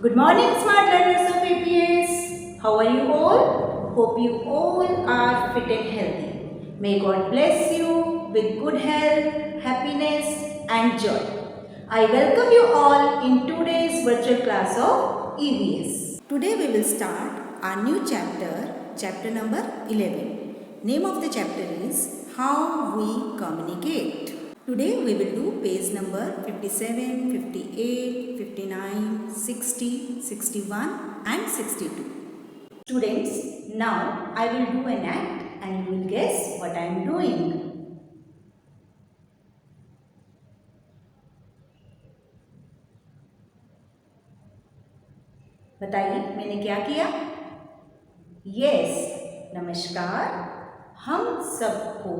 Good morning, smart learners of APS. How are you all? Hope you all are fit and healthy. May God bless you with good health, happiness and joy. I welcome you all in today's virtual class of EVS. Today we will start our new chapter number 11. Name of the chapter is How We Communicate. Today we will do page number 57, 58, 59, 60, 61 and 62. Students, now I will do an act and you will guess what I am doing. बताइए मैंने क्या किया? Yes, नमस्कार। हम सबको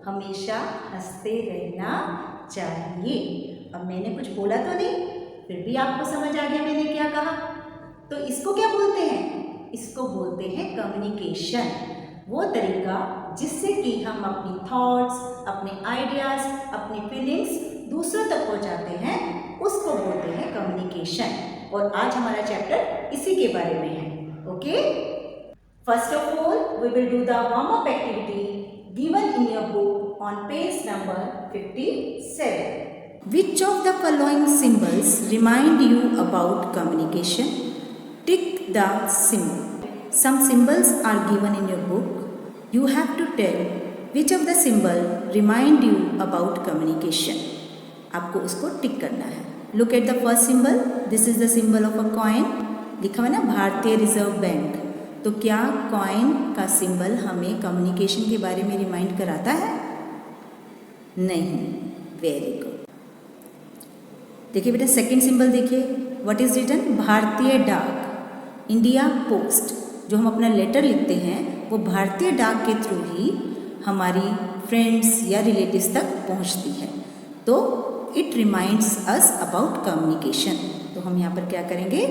हमेशा हंसते रहना चाहिए। अब मैंने कुछ बोला तो नहीं, फिर भी आपको समझ आ गया मैंने क्या कहा। तो इसको क्या बोलते हैं? इसको बोलते हैं कम्युनिकेशन। वो तरीका जिससे कि हम अपनी थॉट्स, अपने आइडियाज़, अपनी फीलिंग्स दूसरों तक पहुंचाते हैं, उसको बोलते हैं कम्युनिकेशन। और आज हमारा चैप्टर इसी के बारे में है। Okay, first of all we will do the warm up activity given in your book on page number 57. Which of the following symbols remind you about communication? Tick the symbol. Some symbols are given in your book. You have to tell which of the symbol remind you about communication. आपको उसको टिक करना है। Look at the first symbol. This is the symbol of a coin. लिखा हुआ ना भारतीय reserve bank. तो क्या कॉइन का सिंबल हमें कम्युनिकेशन के बारे में रिमाइंड कराता है? नहीं। Very good. देखिए बेटा सेकंड सिंबल देखिए, व्हाट इज रिटन? भारतीय डाक, इंडिया पोस्ट। जो हम अपना लेटर लिखते हैं वो भारतीय डाक के थ्रू ही हमारी फ्रेंड्स या रिलेटिव्स तक पहुंचती है। तो it reminds us about communication. तो हम यहाँ पर क्या करेंगे?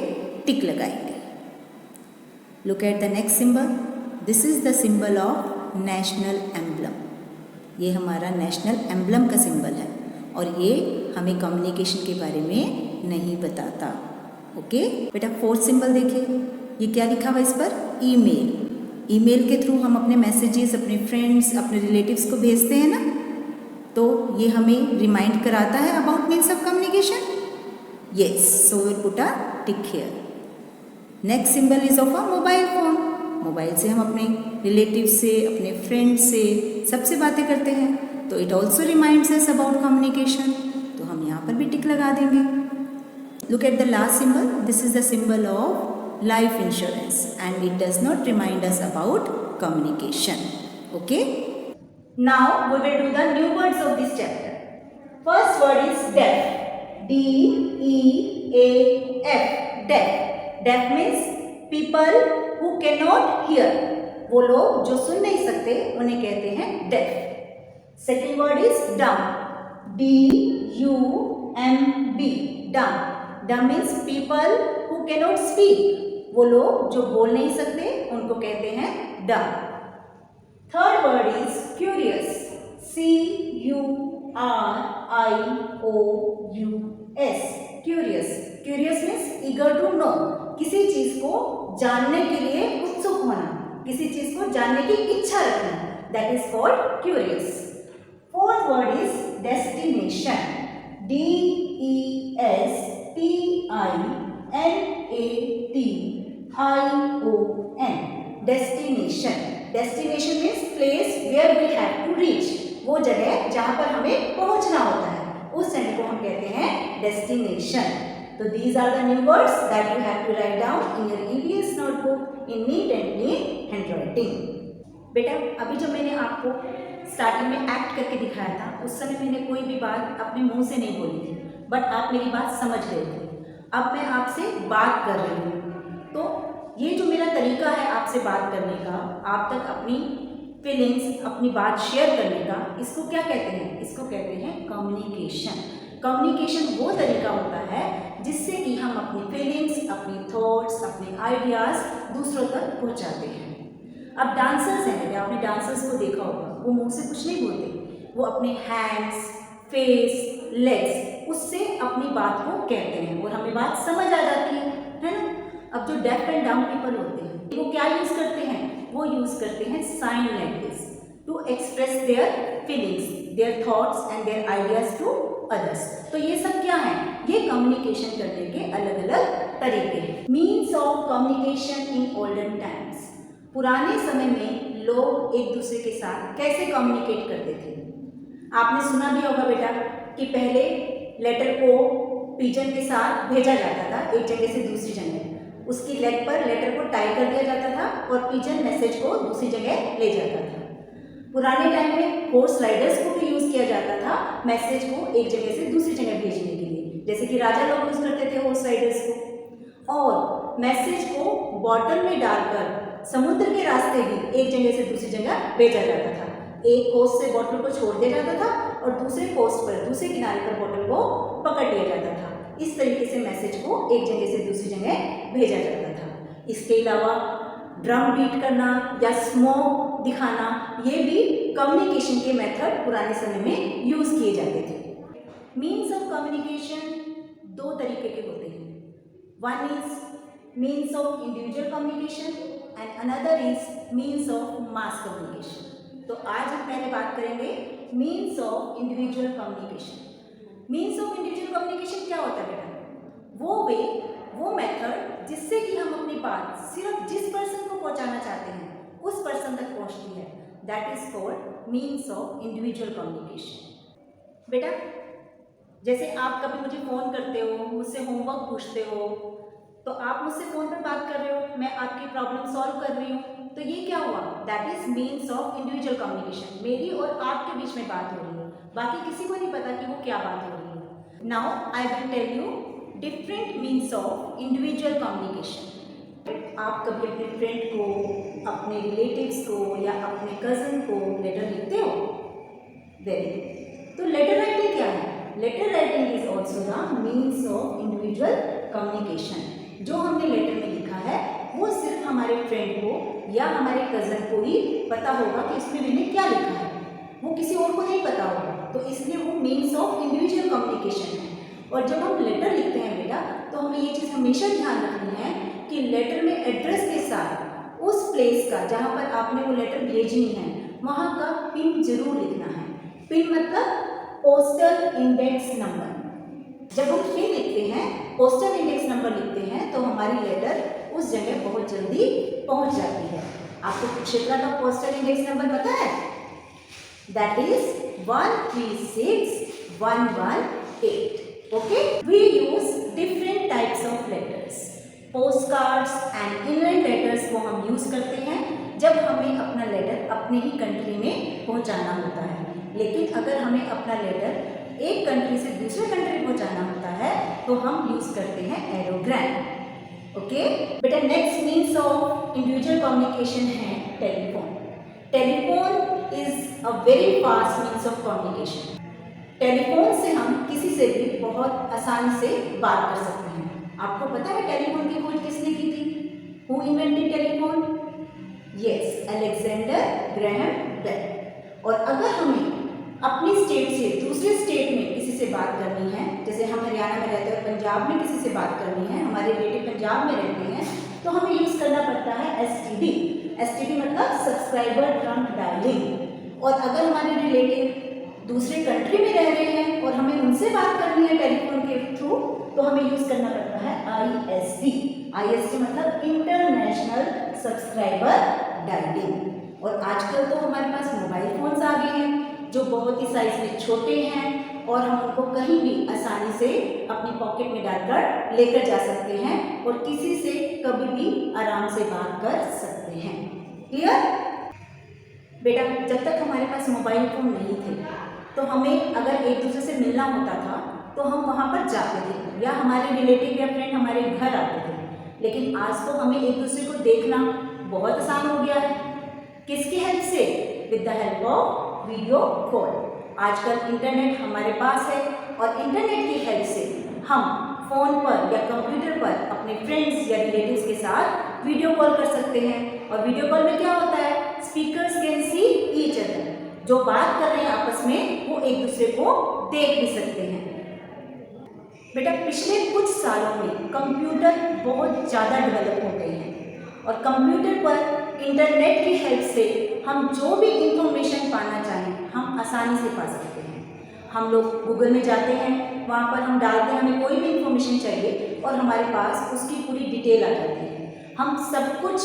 टिक लगाएंगे। Look at the next symbol. This is the symbol of national emblem. ये हमारा नेशनल एम्बलम का सिंबल है और ये हमें कम्युनिकेशन के बारे में नहीं बताता। ओके बेटा फोर्थ सिंबल देखिए, ये क्या लिखा हुआ इस पर? ईमेल। ईमेल के थ्रू हम अपने मैसेजेस अपने फ्रेंड्स, अपने रिलेटिव्स को भेजते हैं ना, तो ये हमें रिमाइंड कराता है about means of communication. Yes, so will put a tick here. Next symbol is of a mobile phone. Mobile से हम अपने रिलेटिव से, अपने फ्रेंड से, सबसे बातें करते हैं, तो it also reminds us about communication. तो हम यहाँ पर भी टिक लगा देंगे। Look at the last symbol. This is the symbol of life insurance and it does not remind us about communication. Okay, now we will do the new words of this chapter. First word is deaf. DEAF, deaf. Deaf means people who can not hear. वो लोग जो सुन नहीं सकते उन्हें कहते हैं deaf. Second word is dumb. DUMB, dumb. Dumb means people who can not speak. वो लोग जो बोल नहीं सकते उनको कहते हैं dumb. Third word is curious. CURIOUS, curious. Curious means eager to know, किसी चीज को जानने के लिए उत्सुक होना, किसी चीज को जानने की इच्छा रखना, that is called curious. Fourth word is destination. DESTINATION, destination. Destination means place where we have to reach. वो जगह जहां पर हमें पहुंचना होता है, उस जगह को हम कहते हैं डेस्टिनेशन। तो these are the new words that you have to write down in your EVS notebook in neat and clean handwriting. बेटा अभी जो मैंने आपको स्टार्टिंग में एक्ट करके दिखाया था, उस समय मैंने कोई भी बात अपने मुंह से नहीं बोली थी, बट आप मेरी बात समझ गए थे। अब मैं आपसे बात कर रही हूँ, तो ये जो मेरा तरीका है आपसे बात करने का, आप तक अपनी फीलिंग्स, अपनी बात शेयर करने का, इसको क्या कहते हैं? इसको कहते हैं कम्युनिकेशन। कम्युनिकेशन वो तरीका होता है जिससे कि हम अपनी फीलिंग्स, अपनी थॉट्स, अपने आइडियाज़ दूसरों तक पहुंचाते हैं। अब डांसर्स हैं, आपने डांसर्स को देखा होगा, वो मुंह से कुछ नहीं बोलते, वो अपने हैंड्स, फेस, लेग्स, उससे अपनी बात को कहते हैं और हमें बात समझ आ जाती है डेफ एंड डम्ब पीपल होते हैं वो क्या यूज करते हैं, वो यूज करते हैं sign language to express their feelings, their thoughts and their ideas to others. तो ये सब क्या है, ये कम्युनिकेशन करने के अलग अलग तरीके हैं। Means of communication in olden times, पुराने समय में लोग एक दूसरे के साथ कैसे कम्युनिकेट करते थे। आपने सुना भी होगा बेटा कि पहले लेटर को पिजन के साथ भेजा जाता था एक जगह से दूसरी जगह, उसकी लेग पर लेटर को टाई कर दिया जाता था और पिजन मैसेज को दूसरी जगह ले जाता था। पुराने टाइम में हॉर्स राइडर्स को भी यूज किया जाता था मैसेज को एक जगह से दूसरी जगह भेजने के लिए, जैसे कि राजा लोग यूज करते थे हॉर्स राइडर्स को। और मैसेज को बॉटल में डालकर समुद्र के रास्ते भी एक जगह से दूसरी जगह भेजा जाता था। एक कोस्ट से बॉटल को छोड़ दिया जाता था और दूसरे कोस्ट पर, दूसरे किनारे पर बॉटल को पकड़ लिया जाता था। इस तरीके से मैसेज को एक जगह से दूसरी जगह भेजा जाता था। इसके अलावा ड्रम बीट करना या स्मोक दिखाना, ये भी कम्युनिकेशन के मेथड पुराने समय में यूज किए जाते थे। मीन्स ऑफ कम्युनिकेशन दो तरीके के होते हैं, one is means of individual communication and another is means of mass communication. तो आज हम पहले बात करेंगे means of individual communication. Means of individual communication क्या होता है बेटा, वो वे, वो मेथड जिससे कि हम अपनी बात सिर्फ जिस पर्सन को पहुंचाना चाहते हैं उस पर्सन तक पहुंचती है, that is called means of individual communication. बेटा जैसे आप कभी मुझे फ़ोन करते हो, मुझसे होमवर्क पूछते हो, तो आप मुझसे फ़ोन पर बात कर रहे हो, मैं आपकी प्रॉब्लम सॉल्व कर रही हूँ, तो ये क्या हुआ, that is means of individual communication. मेरी और आपके बीच में बात हो रही है, बाकी किसी को नहीं पता कि वो क्या बात हो रही है। Now I will tell you different means of individual communication. आप कभी अपने फ्रेंड को, अपने रिलेटिव्स को या अपने कज़न को लेटर लिखते हो? Very good. तो लेटर राइटिंग क्या है? Letter writing is also the means of individual communication. जो हमने लेटर में लिखा है वो सिर्फ हमारे फ्रेंड को या हमारे कज़न को ही पता होगा कि इसमें मैंने क्या लिखा है, वो किसी और को नहीं पता होगा, तो इसलिए वो मीन्स ऑफ इंडिविजुअल कम्युनिकेशन है। और जब हम लेटर लिखते हैं बेटा, तो हमें ये चीज़ हमेशा ध्यान रखनी है कि लेटर में एड्रेस के साथ उस प्लेस का जहाँ पर आपने वो लेटर भेजनी है वहाँ का पिन जरूर लिखना है। पिन मतलब पोस्टल इंडेक्स नंबर। जब हम पिन लिखते हैं, पोस्टल इंडेक्स नंबर लिखते हैं, तो हमारी लेटर उस जगह बहुत जल्दी पहुंच जाती है। आपको क्षेत्र का पोस्टल इंडेक्स नंबर पता है? That is 136118। Okay, we use different types of letters. Post cards and inland letters को हम यूज करते हैं जब हमें अपना लेटर अपने ही कंट्री में पहुंचाना होता है। लेकिन अगर हमें अपना लेटर एक कंट्री से दूसरे कंट्री पहुंचाना होता है तो हम यूज करते हैं एरोग्राम। ओके बेटा, next means of individual communication है telephone. Telephone is a very fast means of communication. Telephone से हम किसी से भी बहुत आसानी से बात कर सकते हैं। आपको पता है टेलीफोन की खोज किसने की थी? Who invented telephone? Yes, Alexander Graham Bell. और अगर हमें अपनी स्टेट से दूसरे स्टेट में किसी से बात करनी है, जैसे हम हरियाणा में रहते हैं और पंजाब में किसी से बात करनी है, हमारे रिलेटिव पंजाब में रहते हैं, तो हमें यूज़ करना पड़ता है एसटीडी। एसटीडी मतलब सब्सक्राइबर ट्रंक डायलिंग। और अगर हमारे रिलेटिव दूसरे कंट्री में रह रहे हैं और हमें उनसे बात करनी है टेलीफोन के थ्रू, तो हमें यूज़ करना पड़ता है आईएसडी। आईएसडी मतलब इंटरनेशनल सब्सक्राइबर डायलिंग। और आजकल तो हमारे पास मोबाइल फोन्स आ गए हैं जो बहुत ही साइज में छोटे हैं और हम उनको कहीं भी आसानी से अपनी पॉकेट में डालकर लेकर जा सकते हैं और किसी से कभी भी आराम से बात कर सकते हैं। क्लियर बेटा? जब तक हमारे पास मोबाइल फोन नहीं थे तो हमें अगर एक दूसरे से मिलना होता था तो हम वहाँ पर जाते थे या हमारे रिलेटिव या फ्रेंड हमारे घर आते थे। लेकिन आज तो हमें एक दूसरे को देखना बहुत आसान हो गया है। किसकी हेल्प से? With the help of video call. आजकल इंटरनेट हमारे पास है और इंटरनेट की हेल्प से हम फ़ोन पर या कंप्यूटर पर अपने फ्रेंड्स या रिलेटिव्स के साथ वीडियो कॉल कर सकते हैं। और वीडियो कॉल में क्या होता है? Speakers can see each other. जो बात कर रहे हैं आपस में वो एक दूसरे को देख भी सकते हैं। बेटा पिछले कुछ सालों में कंप्यूटर बहुत ज़्यादा डेवलप हो गए हैं और कंप्यूटर पर इंटरनेट की हेल्प से हम जो भी इंफॉर्मेशन पाना चाहें हम आसानी से पा सकते हैं। हम लोग गूगल में जाते हैं, वहाँ पर हम डालते हैं हमें कोई भी इंफॉर्मेशन चाहिए और हमारे पास उसकी पूरी डिटेल आ जाती है। हम सब कुछ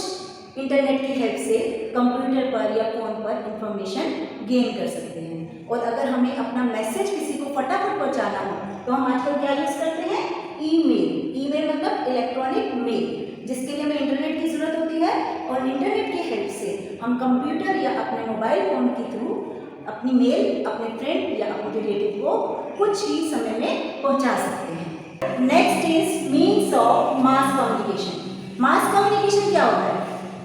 इंटरनेट की हेल्प से कंप्यूटर पर या फ़ोन पर इंफॉर्मेशन गेन कर सकते हैं। और अगर हमें अपना मैसेज किसी को फटाफट पहुँचाना हो तो हम आजकल क्या यूज़ करते हैं? ईमेल। ईमेल मतलब इलेक्ट्रॉनिक मेल, जिसके लिए हमें इंटरनेट की ज़रूरत होती है और इंटरनेट की हेल्प से हम कंप्यूटर या अपने मोबाइल फ़ोन के थ्रू अपनी मेल अपने फ्रेंड या अपने रिलेटिव को कुछ ही समय में पहुंचा सकते हैं। Next is means of mass communication. Mass communication क्या होता है?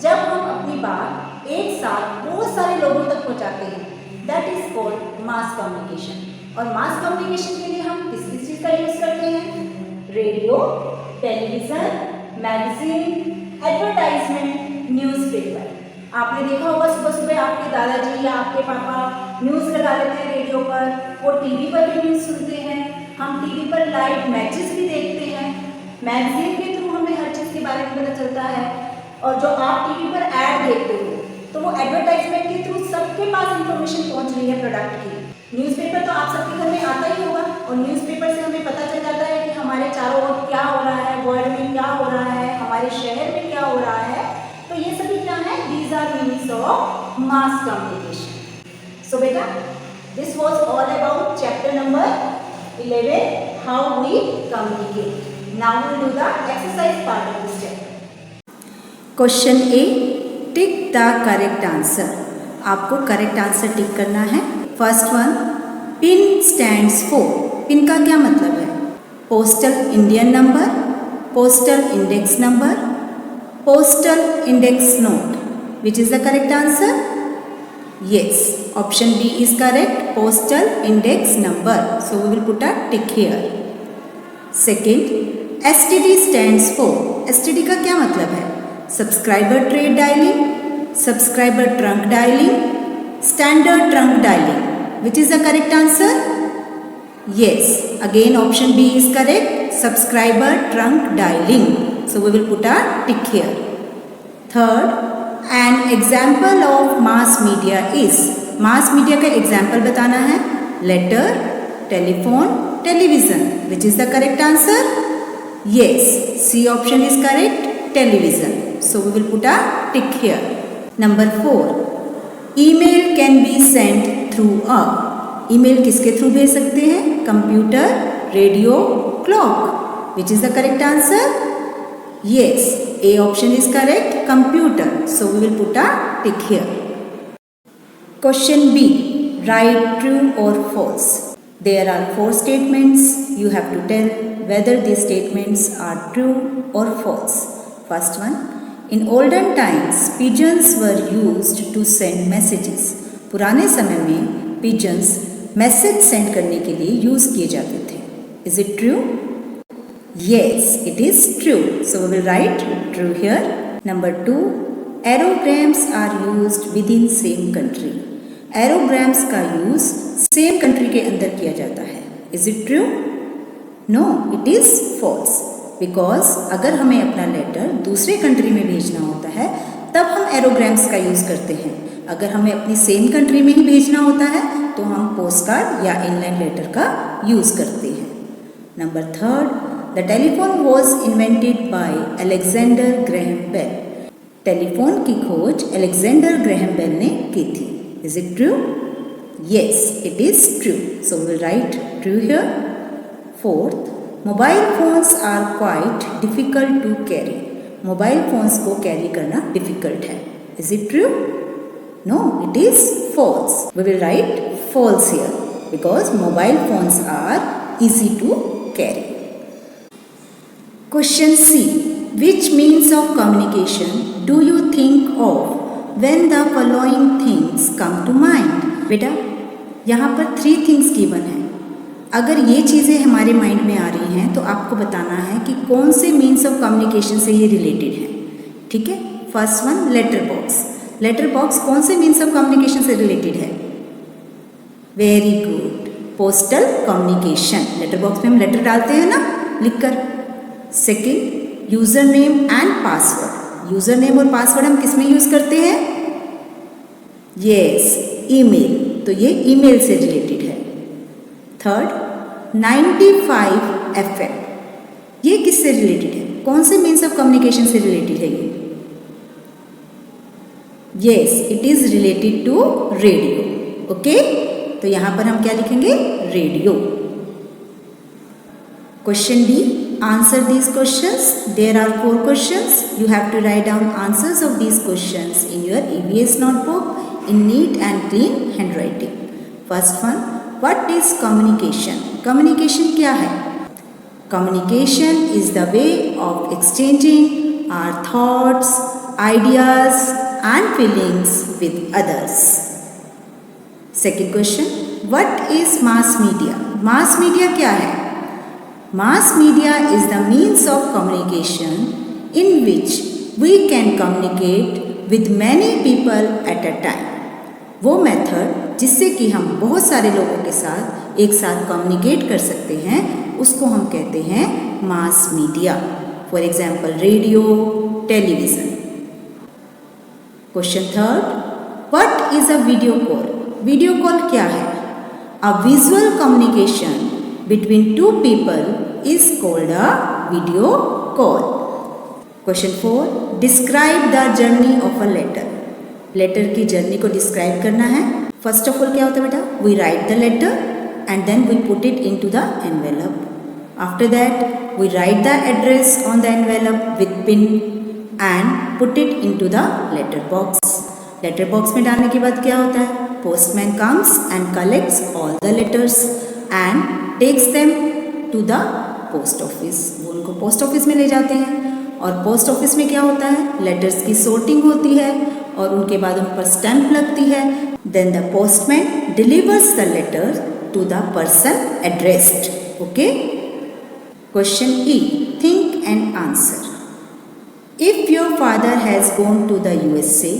जब हम अपनी बात एक साथ बहुत सारे लोगों तक पहुंचाते हैं, that is called mass communication. और मास कम्युनिकेशन के लिए हम किस किस चीज़ का यूज़ करते हैं? Radio, television, magazine, advertisement, newspaper. आपने देखा होगा सुबह सुबह आपके दादाजी या आपके पापा न्यूज़ लगा लेते हैं रेडियो पर, वो टीवी पर भी न्यूज़ सुनते हैं। हम टीवी पर लाइव मैचेस भी देखते हैं। मैगजीन के थ्रू हमें हर चीज़ के बारे में पता चलता है। और जो आप टीवी पर ऐड देखते हो तो वो एडवर्टाइजमेंट के थ्रू सबके पास इंफॉर्मेशन पहुंच रही है प्रोडक्ट की। न्यूज़पेपर तो आप सबके घर में आता ही होगा और न्यूज़पेपर से हमें पता चल जाता है कि हमारे चारों ओर क्या हो रहा है, वर्ल्ड में क्या हो रहा है, हमारे शहर में क्या हो रहा है। तो ये सभी क्या है? These are meanings of mass communication. So बेटा this was all about chapter number 11 how we communicate. Now we will do the exercise part of this chapter. Question A, tick the correct answer. आपको correct answer tick करना है। First one, pin stands for. Pin का क्या मतलब है? Postal Indian number, postal index number, postal index note. Which is the correct answer? Yes, option B is correct, postal index number. So we will put a tick here. Second, STD stands for. STD का क्या मतलब है? Subscriber trade dialing, subscriber trunk dialing, standard trunk dialing. Which is the correct answer? Yes, again option B is correct, subscriber trunk dialing. So we will put a tick here. Third, an example of mass media is. mass media का example बताना है। letter, telephone, television. Which is the correct answer? Yes, C option is correct, television. So we will put a tick here. Number 4, email can be sent through a. email किसके through भेज सकते हैं? Computer, radio, clock. Which is the correct answer? Yes, A option is correct, computer. So we will put a tick here. Question B, write true or false. There are 4 statements. You have to tell whether these statements are true or false. First one, in olden times, pigeons were used to send messages. पुराने समय में pigeons message send करने के लिए use किए जाते थे. Is it true? Yes, it is true. So we will write true here. Number 2, aerograms are used within same country. Aerograms का यूज़ सेम कंट्री के अंदर किया जाता है. Is it true? No, it is false. Because अगर हमें अपना letter दूसरे कंट्री में भेजना होता है तब हम एरोग्राम्स का यूज़ करते हैं. अगर हमें अपनी सेम कंट्री में ही भेजना होता है तो हम पोस्ट कार्ड या इनलाइन लेटर का यूज़ करते हैं. Number 3, the telephone was invented by Alexander Graham Bell. Telephone की खोज अलेक्जेंडर ग्रैहम बेल ने की थी. Is it true? Yes, it is true. So we will write true here. Fourth, mobile phones are quite difficult to carry. Mobile phones को carry करना difficult है. Is it true? No, it is false. We will write false here because mobile phones are easy to carry. Question C, which means of communication do you think of when the following things come to mind? बेटा यहाँ पर 3 things given है. अगर ये चीज़ें हमारे mind में आ रही हैं तो आपको बताना है कि कौन से मीन्स ऑफ कम्युनिकेशन से ये रिलेटेड है. ठीक है. First one, letter box. Letter box कौन से मीन्स ऑफ कम्युनिकेशन से रिलेटेड है? Very good, postal communication, letter box में हम लेटर डालते हैं ना लिखकर। Second, user name and password. User name और पासवर्ड हम किस में यूज करते हैं? यस, ईमेल, तो ये ईमेल से रिलेटेड है। थर्ड, 95 FM, ये किससे रिलेटेड है? कौन से मीन्स ऑफ कम्युनिकेशन से रिलेटेड है ये? Yes, it is related to radio. Okay, तो यहां पर हम क्या लिखेंगे? Radio. Question D, answer these questions. There are 4 questions. You have to write down answers of these questions in your EVS notebook in neat and clean handwriting. First one, what is communication? Communication क्या है? Communication is the way of exchanging our thoughts, ideas and feelings with others. Second question, what is mass media? Mass media क्या है? Mass media is the means of communication in which we can communicate with many people at a time. वो method जिससे कि हम बहुत सारे लोगों के साथ एक साथ कम्युनिकेट कर सकते हैं, उसको हम कहते हैं mass media. For example radio, television. Question third, what is a video call? Video call क्या है? A visual communication between 2 people is called a video call. Question 4, describe the journey of a letter. Letter की journey को describe करना है। First of all क्या होता है बेटा? We write the letter and then we put it into the envelope. After that we write the address on the envelope with pin and put it into the letter box. Letter box में डालने के बाद क्या होता है? Postman comes and collects all the letters and takes them to the post office. वो उनको post office में ले जाते हैं और पोस्ट ऑफिस में क्या होता है? लेटर्स की sorting होती है और उनके बाद उन पर स्टैंप लगती है। Then the postman delivers the letter to the person addressed. Okay. Question E, think and answer. If your father has gone to the USA,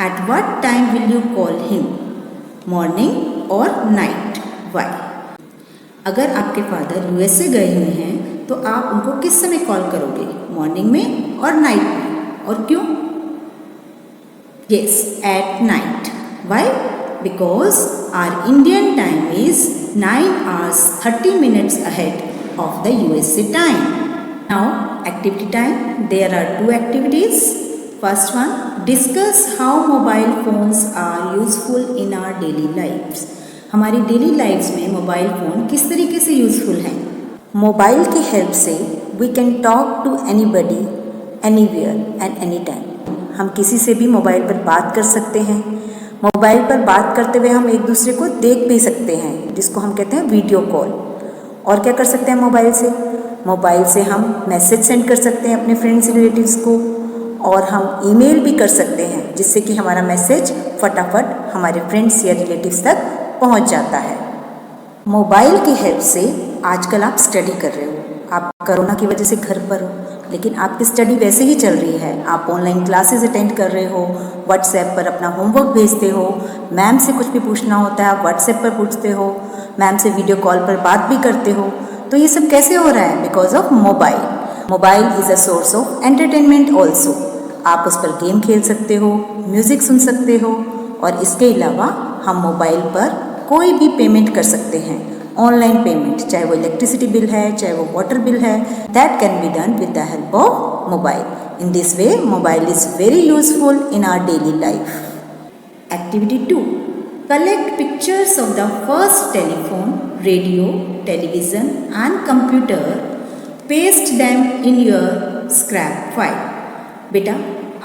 at what time will you call him? Morning और night? Why? अगर आपके father USA गए हुए हैं तो आप उनको किस समय कॉल करोगे? मॉर्निंग में और नाइट में? और क्यों? Yes, at night. Why? Because our Indian time is 9 hours 30 minutes ahead of the USA time. Now, activity time. There are 2 activities. First one, discuss how mobile phones are useful in our daily lives. हमारी daily lifes में mobile phone किस तरीके से useful हैं? Mobile की help से we can talk to anybody, anywhere and any time. हम किसी से भी मोबाइल पर बात कर सकते हैं। मोबाइल पर बात करते हुए हम एक दूसरे को देख भी सकते हैं, जिसको हम कहते हैं वीडियो कॉल। और क्या कर सकते हैं मोबाइल से? मोबाइल से हम मैसेज सेंड कर सकते हैं अपने फ्रेंड्स रिलेटिव्स को, और हम ईमेल भी कर सकते हैं, जिससे कि हमारा मैसेज फटाफट हमारे फ्रेंड्स या रिलेटिव्स तक पहुंच जाता है। मोबाइल की हेल्प से आजकल आप स्टडी कर रहे हो, आप कोरोना की वजह से घर पर हो, लेकिन आपकी स्टडी वैसे ही चल रही है। आप ऑनलाइन क्लासेस अटेंड कर रहे हो, व्हाट्सएप पर अपना होमवर्क भेजते हो, मैम से कुछ भी पूछना होता है आप व्हाट्सएप पर पूछते हो, मैम से वीडियो कॉल पर बात भी करते हो। तो ये सब कैसे हो रहा है? Because of mobile. Mobile is a source of entertainment also. आप उस पर गेम खेल सकते हो, म्यूज़िक सुन सकते हो, और इसके अलावा हम मोबाइल पर कोई भी पेमेंट कर सकते हैं, ऑनलाइन पेमेंट, चाहे वो इलेक्ट्रिसिटी बिल है, चाहे वो वाटर बिल है, that can be done with the help of mobile. In this way mobile is very useful in our daily life. Activity 2, collect pictures of the first telephone, radio, television and computer, paste them in your scrap file. बेटा,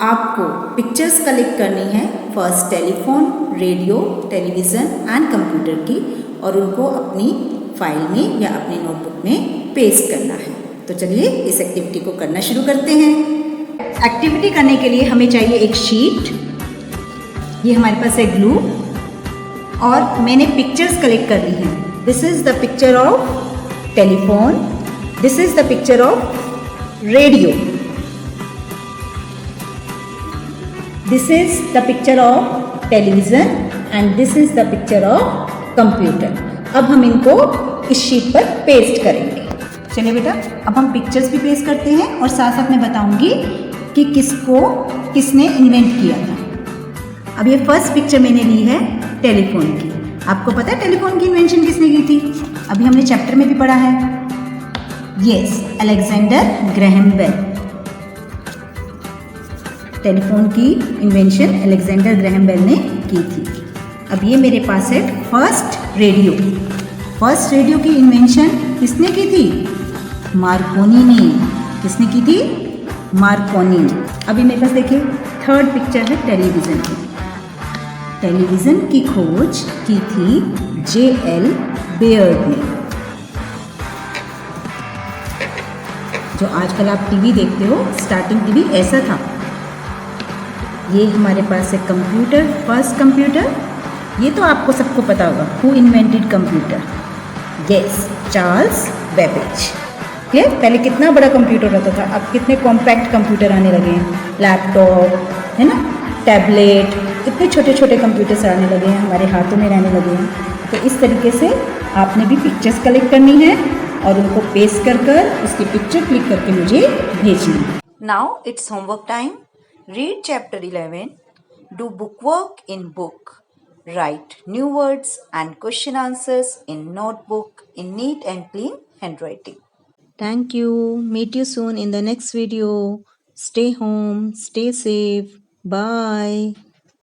आपको pictures collect करनी है first telephone, radio, television and computer की, और उनको अपनी file में या अपनी नोटबुक में पेस्ट करना है। तो चलिए इस एक्टिविटी को करना शुरू करते हैं। एक्टिविटी करने के लिए हमें चाहिए एक शीट, ये हमारे पास है ग्लू, और मैंने पिक्चर्स कलेक्ट करनी है। This is the picture of telephone, this is the picture of radio, this is the picture of television and this is the picture of computer. अब हम इनको इस शीट पर पेस्ट करेंगे। चलिए बेटा, अब हम पिक्चर्स भी पेस्ट करते हैं और साथ साथ मैं बताऊंगी कि किसने इन्वेंट किया था। अब ये फर्स्ट पिक्चर मैंने ली है टेलीफोन की। आपको पता है टेलीफोन की इन्वेंशन किसने की थी? अभी हमने चैप्टर में भी पढ़ा है। Yes, Alexander Graham Bell. Telephone की इन्वेंशन अलेक्जेंडर ग्रैहम बेल ने की थी। अब ये मेरे पास है फर्स्ट रेडियो। फर्स्ट रेडियो की इन्वेंशन किसने की थी? मार्कोनी ने। किसने की थी? मार्कोनी ने। अभी मेरे पास देखिए थर्ड पिक्चर है टेलीविज़न की। टेलीविज़न की खोज की थी J.L. बेयर्ड ने। जो आजकल आप टीवी देखते हो, स्टार्टिंग टीवी ऐसा था। ये हमारे पास है कंप्यूटर, फर्स्ट कंप्यूटर। ये तो आपको सबको पता होगा, who invented computer? Yes, Charles Babbage. Clear? पहले कितना बड़ा कंप्यूटर रहता था, अब कितने कॉम्पैक्ट कंप्यूटर आने लगे हैं। लैपटॉप है ना, टैबलेट, इतने छोटे छोटे कंप्यूटर्स आने लगे हैं, हमारे हाथों में रहने लगे हैं। तो इस तरीके से आपने भी पिक्चर्स कलेक्ट करनी है और उनको पेस्ट कर उसकी पिक्चर क्लिक करके मुझे भेजनी है। Now it's homework time. Read chapter 11, do book work in book, write new words and question answers in notebook in neat and clean handwriting. Thank you. Meet you soon in the next video. Stay home, stay safe. Bye.